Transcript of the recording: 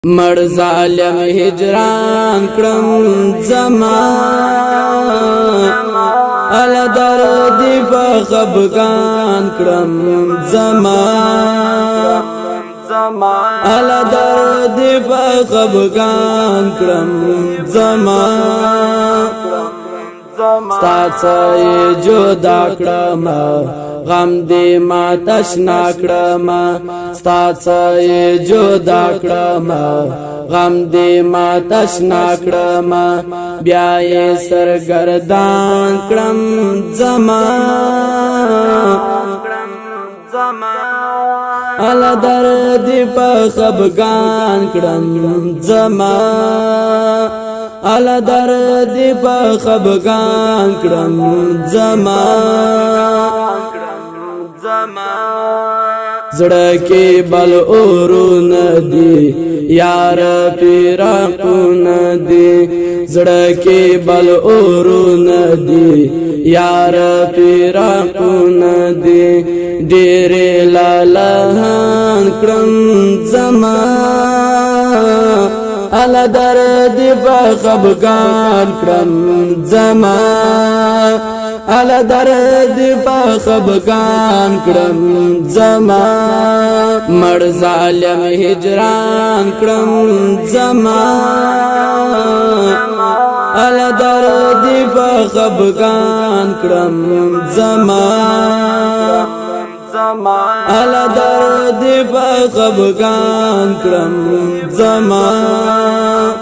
مر ظالم هجران کرم زمان ال درد په خفقان کرم زمان ال درد په خفقان کرم زمان ستا څخه جدا کړم غم دې ما تشنا کړم ستا څخه جدا کړم غم دې ما تشنا کړم بیا یې سرګردان کړم زمان ال درد په خفقان کړم زمان ال درد په خفقان کړم زمان زړه کې بل اورون دي یار پیرقون دي زړه کې بل اورون دي یار پیرقون دي ډېر لالهان کړم زمان ال درد په خفقان کړم زمان ال درد په خفقان کړم زمان مر ظالم هجران کړم زمان ال درد په خفقان کړم زمان ال درد په خفقان کړم زمان